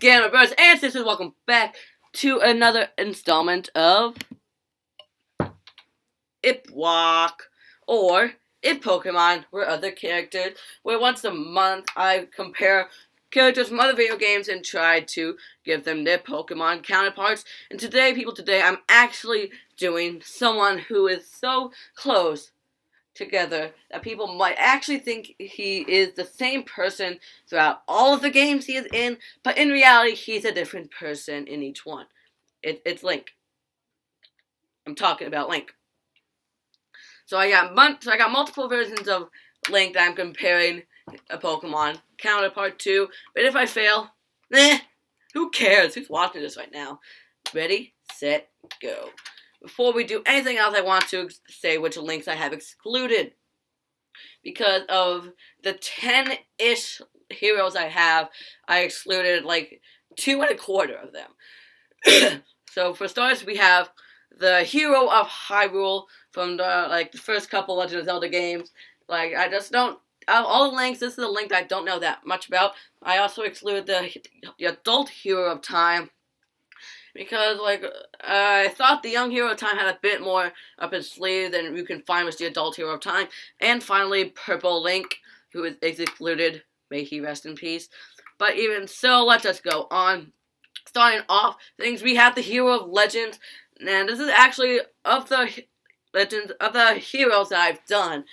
again, my brothers and sisters, welcome back to another installment of I.P.W.O.C, or If Pokemon Were Other Characters, where once a month I compare characters from other video games and try to give them their Pokemon counterparts. And today, I'm actually doing someone who is so close together that people might actually think he is the same person throughout all of the games he is in, but in reality, he's a different person in each one. It's Link. I'm talking about Link. So I got multiple versions of Link that I'm comparing a Pokemon counterpart to, but if I fail, who cares? Who's watching this right now? Ready, set, go. Before we do anything else, I want to say which links I have excluded. Because of the 10-ish heroes I excluded like 2 1/4 of them. So for starters, we have the hero of Hyrule from the first couple Legend of Zelda games. Like, I just don't, out of all the links, this is a link that I don't know that much about. I also excluded the adult hero of Time, because, I thought the young hero of Time had a bit more up his sleeve than you can find with the adult hero of Time. And finally, Purple Link, who is excluded. May he rest in peace. But even so, let's just go on. Starting off things, we have the hero of Legends. And this is actually, of the Legends, of the heroes that I've done,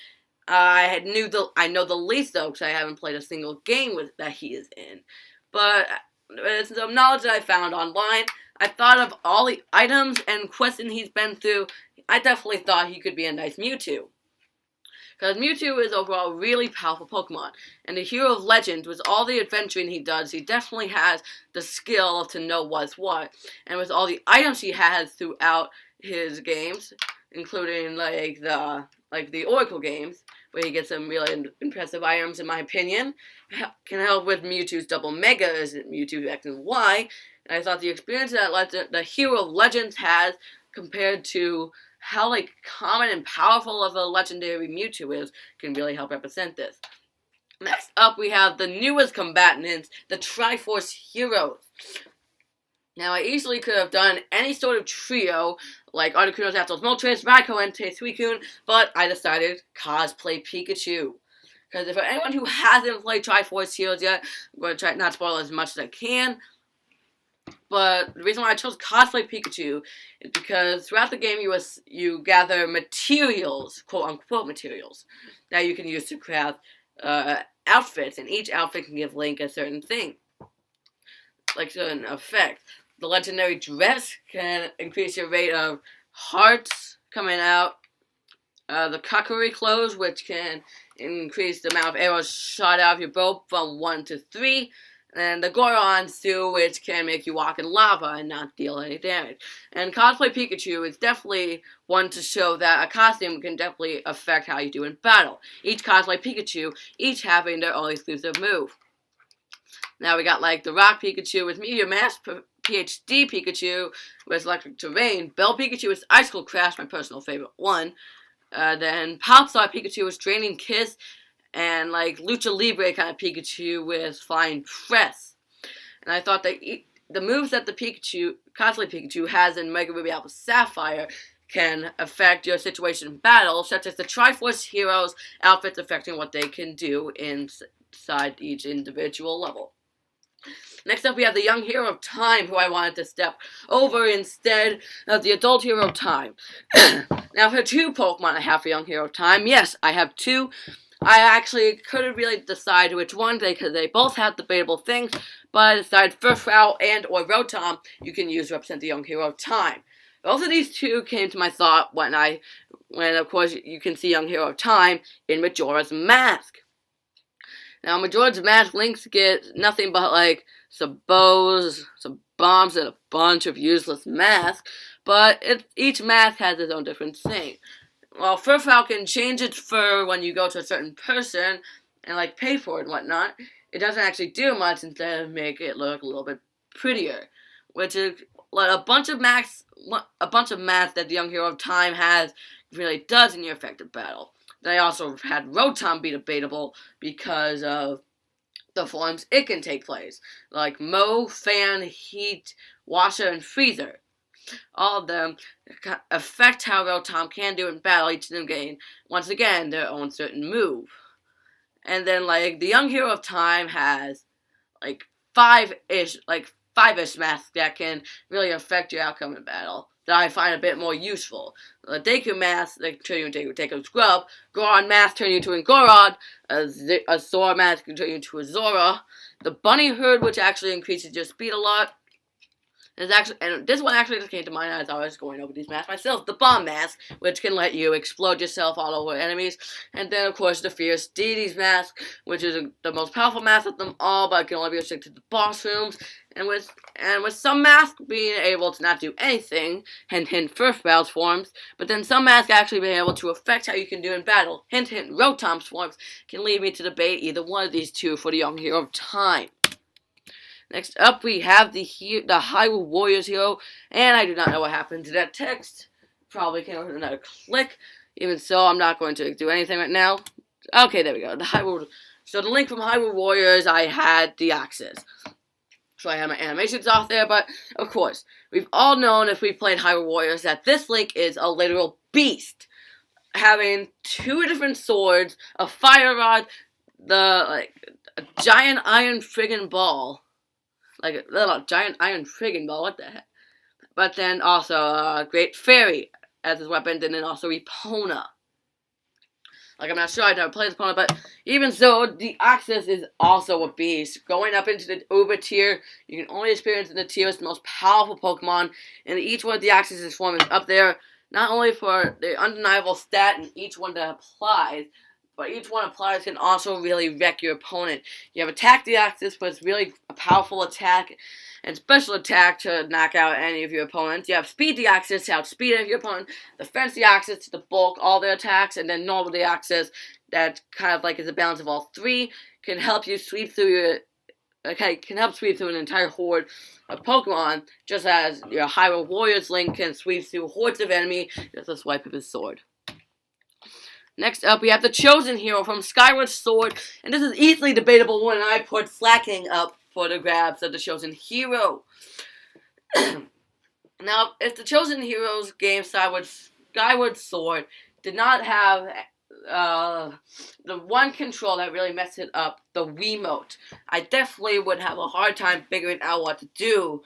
I know the least, though, because I haven't played a single game that he is in. But it's some knowledge that I found online. I thought of all the items and quests he's been through. I definitely thought he could be a nice Mewtwo. Because Mewtwo is overall a really powerful Pokemon. And the hero of Legends, with all the adventuring he does, he definitely has the skill to know what's what. And with all the items he has throughout his games, including the Oracle games, where he gets some really impressive items, in my opinion, can help with Mewtwo's Double Mega as Mewtwo X and Y. And I thought the experience that the hero of Legends has compared to how common and powerful of a legendary Mewtwo is can really help represent this. Next up, we have the newest combatants, the Triforce heroes. Now, I easily could have done any sort of trio, like Articuno, Zapdos, Moltres, Raikou, and Suicune, but I decided cosplay Pikachu. Because for anyone who hasn't played Triforce heroes yet, I'm going to try not to spoil as much as I can. But the reason why I chose cosplay Pikachu is because throughout the game you gather materials, quote-unquote materials, that you can use to craft outfits, and each outfit can give Link a certain thing, like certain effect. The legendary dress can increase your rate of hearts coming out. The Kakuri clothes, which can increase the amount of arrows shot out of your bow from 1 to 3. And the Goron suit, which can make you walk in lava and not deal any damage. And cosplay Pikachu is definitely one to show that a costume can definitely affect how you do in battle. Each cosplay Pikachu, each having their own exclusive move. Now we got the Rock Pikachu with Meteor Mash, PhD Pikachu with Electric Terrain, Bell Pikachu with Icicle Crash, my personal favorite one. Then Popstar Pikachu with Draining Kiss, and Lucha Libre kind of Pikachu with Flying Press. And I thought that the moves that the cosplay Pikachu has in Mega Ruby Alpha Sapphire can affect your situation in battle, such as the Triforce heroes' outfits affecting what they can do inside each individual level. Next up, we have the young hero of Time, who I wanted to step over instead of the adult hero of Time. Now, for 2 Pokemon I have for young hero of Time, yes, I have 2. I actually couldn't really decide which one, because they both have debatable things, but I decided Furfrou and or Rotom you can use to represent the young hero of Time. Both of these 2 came to my thought when of course you can see young hero of Time in Majora's Mask. Now, Majora's Mask, Links get nothing but some bows, some bombs, and a bunch of useless masks, but each mask has its own different thing. Well, Furfrou can change its fur when you go to a certain person and pay for it and whatnot. It doesn't actually do much instead of make it look a little bit prettier, which is a bunch of masks that the young hero of Time has really does in your effective battle. Then I also had Rotom be debatable because of the forms it can take place, like Mo, Fan, Heat, Washer, and Freezer. All of them affect how well Tom can do in battle. Each of them gain, once again, their own certain move. And then, like, the Young Hero of Time has, like, five-ish masks that can really affect your outcome in battle that I find a bit more useful. The Deku mask, that turn you into a Deku Scrub. Goron mask turn you into a Goron. A Zora mask can turn you into a Zora. The Bunny Herd, which actually increases your speed a lot. And this one actually just came to mind as I was going over these masks myself. The Bomb Mask, which can let you explode yourself all over enemies. And then, of course, the Fierce Deities Mask, which is the most powerful mask of them all, but can only be restricted to boss rooms. And with some masks being able to not do anything, hint hint first battle's forms, but then some masks actually being able to affect how you can do in battle, hint hint Rotom's forms, can lead me to debate either one of these two for the Young Hero of Time. Next up, we have the Hyrule Warriors hero, and I do not know what happened to that text. Probably came with another click. Even so, I'm not going to do anything right now. Okay, there we go. So the link from Hyrule Warriors, I had the access. So I had my animations off there, but of course, we've all known if we played Hyrule Warriors that this Link is a literal beast. Having two different swords, a fire rod, a giant iron friggin' ball. Like a little giant iron friggin' ball, what the heck? But then also a Great Fairy as his weapon, and then also Epona. Like, I'm not sure, I've never played Epona, but even so, the Axis is also a beast. Going up into the Uber tier, you can only experience in the tier as the most powerful Pokemon, and each one of the Axis' form is up there, not only for the undeniable stat in each one that applies, but each one applies can also really wreck your opponent. You have Attack the Axis, but it's really a powerful attack, and Special Attack to knock out any of your opponents. You have Speed the Axis to outspeed any of your opponent, Defense the Axis to bulk all their attacks, and then Normal the Axis that kind of like is a balance of all three, can help you sweep through an entire horde of Pokemon, just as your Hyrule Warriors Link can sweep through hordes of enemy with a swipe of his sword. Next up, we have the Chosen Hero from Skyward Sword, and this is easily debatable when I put Slacking up for the grabs of the Chosen Hero. Now, if the Chosen Hero's game Skyward Sword did not have the one control that really messed it up, the Wiimote, I definitely would have a hard time figuring out what to do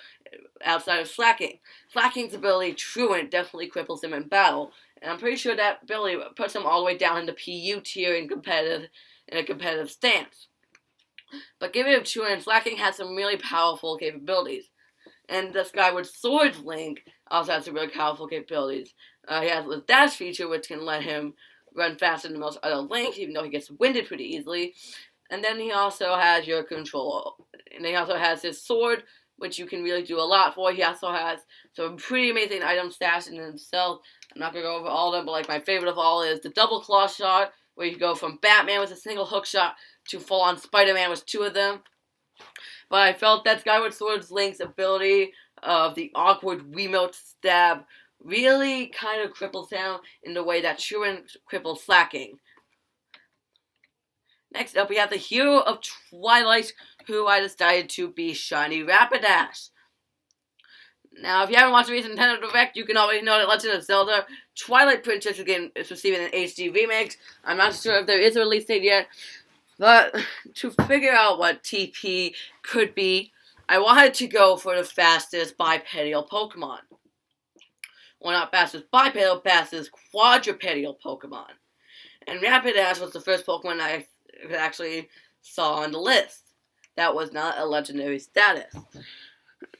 outside of Slacking. Slacking's ability, Truant, definitely cripples him in battle. And I'm pretty sure that ability puts him all the way down in the PU tier in a competitive stance. But given it Truant, Slacking has some really powerful capabilities. And the Skyward Sword Link also has some really powerful capabilities. He has the dash feature, which can let him run faster than most other Links, even though he gets winded pretty easily. And then he also has your control. And he also has his sword, which you can really do a lot for. He also has some pretty amazing item stashed in himself. I'm not going to go over all of them, but like my favorite of all is the Double Claw Shot, where you go from Batman with a single hook shot to full-on Spider-Man with two of them. But I felt that Skyward Sword Link's ability of the awkward Wiimote stab really kind of cripples him in the way that Truant cripples Slacking. Next up, we have the Hero of Twilight, who I decided to be Shiny Rapidash. Now, if you haven't watched the recent Nintendo Direct, you can already know that Legend of Zelda Twilight Princess is receiving an HD remake. I'm not sure if there is a release date yet, but to figure out what TP could be, I wanted to go for the fastest bipedal Pokemon. Well, not fastest bipedal, fastest quadrupedal Pokemon. And Rapidash was the first Pokemon I actually saw on the list. That was not a legendary status.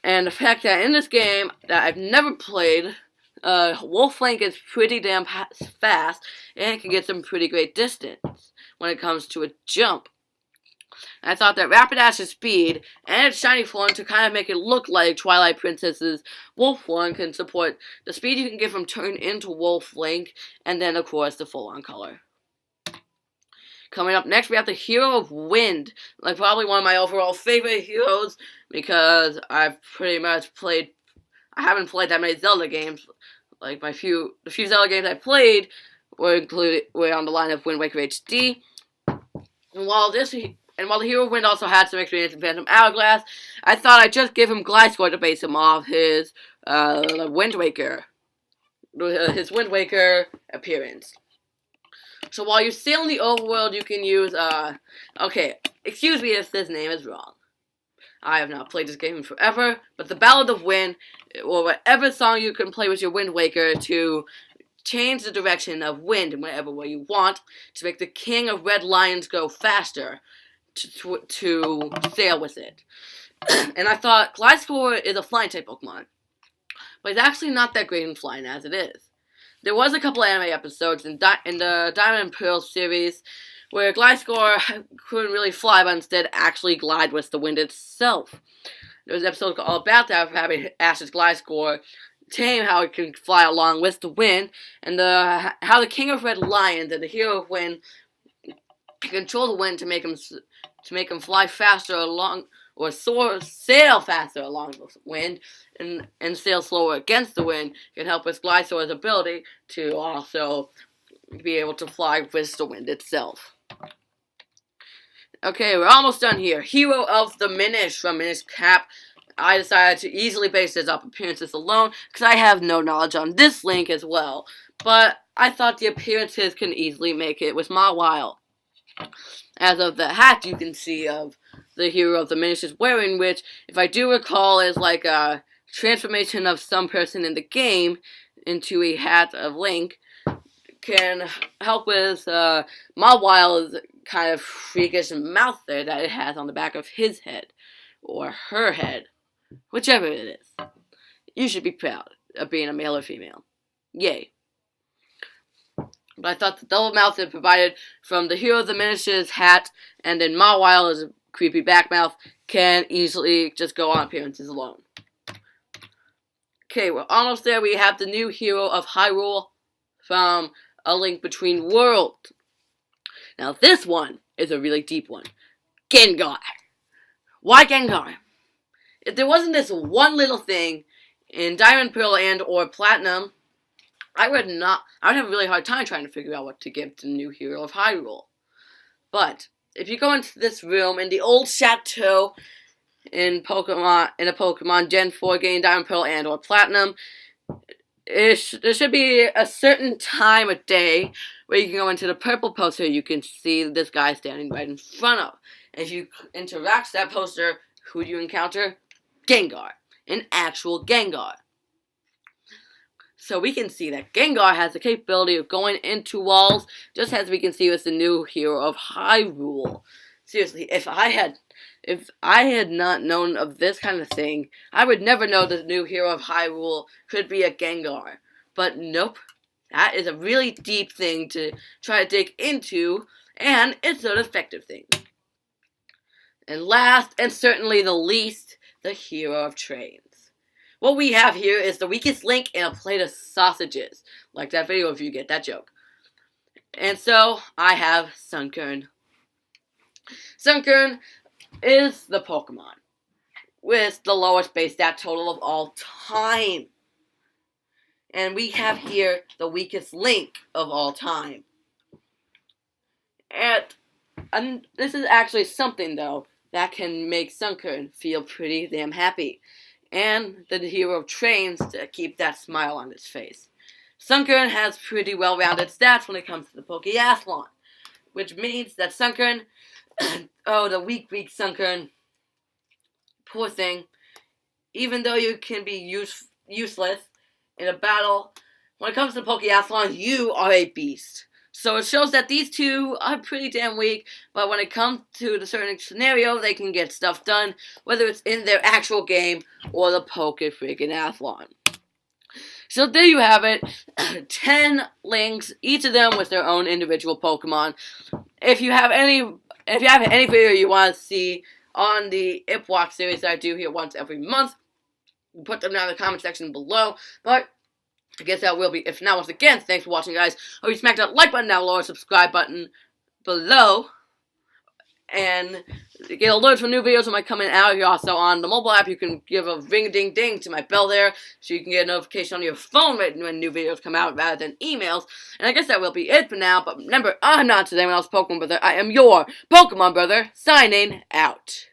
And the fact that in this game that I've never played, Wolf Link is pretty damn fast and can get some pretty great distance when it comes to a jump. And I thought that Rapidash's speed and its shiny form to kind of make it look like Twilight Princess's Wolf form can support the speed you can get from turn into Wolf Link, and then of course the full-on color. Coming up next, we have the Hero of Wind, like probably one of my overall favorite heroes, because I've pretty much played, I haven't played that many Zelda games. Like the few Zelda games I played were on the line of Wind Waker HD. And And while the Hero of Wind also had some experience in Phantom Hourglass, I thought I'd just give him Gliscor to base him off his Wind Waker appearance. So while you sail in the overworld, you can use, okay, excuse me if this name is wrong. I have not played this game in forever, but the Ballad of Wind, or whatever song you can play with your Wind Waker to change the direction of wind in whatever way you want, to make the King of Red Lions go faster, to sail with it. And I thought, Gliscor is a flying type Pokemon, but it's actually not that great in flying as it is. There was a couple anime episodes in the Diamond and Pearl series where Gliscor couldn't really fly, but instead actually glide with the wind itself. There was an episode all about that, of having Ash's Gliscor tame how it can fly along with the wind, and how the King of Red Lions and the Hero of Wind can control the wind to make him fly faster along, or sail faster along the wind, and sail slower against the wind, can help with Gliscor's ability to also be able to fly with the wind itself. Okay, we're almost done here. Hero of the Minish from Minish Cap. I decided to easily base his appearances alone, because I have no knowledge on this link as well. But I thought the appearances can easily make it with Mawile. As of the hat you can see of the Hero of the Minish is wearing, which, if I do recall, is like a transformation of some person in the game into a hat of Link, can help with Mawile's kind of freakish mouth there that it has on the back of his head, or her head, whichever it is. You should be proud of being a male or female. Yay. But I thought the double mouth it provided from the Hero of the Minish's hat, and then Mawile's creepy back mouth, can easily just go on appearances alone. Okay, we're almost there. We have the new Hero of Hyrule from A Link Between Worlds. Now this one is a really deep one. Gengar. Why Gengar? If there wasn't this one little thing in Diamond, Pearl, and or Platinum, I would have a really hard time trying to figure out what to give to the new Hero of Hyrule. But if you go into this room in the old chateau in a Pokemon Gen 4 game, Diamond, Pearl, and or Platinum, there should be a certain time of day where you can go into the purple poster. You can see this guy standing right in front of. And if you interact with that poster, who do you encounter? Gengar. An actual Gengar. So we can see that Gengar has the capability of going into walls, just as we can see with the new Hero of Hyrule. Seriously, if I had not known of this kind of thing, I would never know that the new Hero of Hyrule could be a Gengar. But nope, that is a really deep thing to try to dig into, and it's an effective thing. And last, and certainly the least, the Hero of Trains. What we have here is the weakest link in a plate of sausages. Like that video if you get that joke. And so, I have Sunkern. Sunkern is the Pokemon with the lowest base stat total of all time. And we have here the weakest link of all time. And this is actually something, though, that can make Sunkern feel pretty damn happy. And the Hero of Trains to keep that smile on his face. Sunkern has pretty well-rounded stats when it comes to the Pokeathlon, which means that Sunkern, oh, the weak Sunkern, poor thing, even though you can be useless in a battle, when it comes to the Pokeathlon, you are a beast. So it shows that these two are pretty damn weak, but when it comes to the certain scenario, they can get stuff done, whether it's in their actual game or the Poke-freaking-athlon. So there you have it, 10 links, each of them with their own individual Pokemon. If you have any video you want to see on the I.P.W.O.C series that I do here once every month, put them down in the comment section below, but I guess that will be if not. Once again, thanks for watching, guys. Hope you smack that like button down below or subscribe button below. and get alerts when new videos are coming out. Here also on the mobile app, you can give a ring-a-ding-ding to my bell there, so you can get a notification on your phone when new videos come out rather than emails. And I guess that will be it for now, but remember, I'm not today when I was Pokemon Brother. I am your Pokemon Brother, signing out.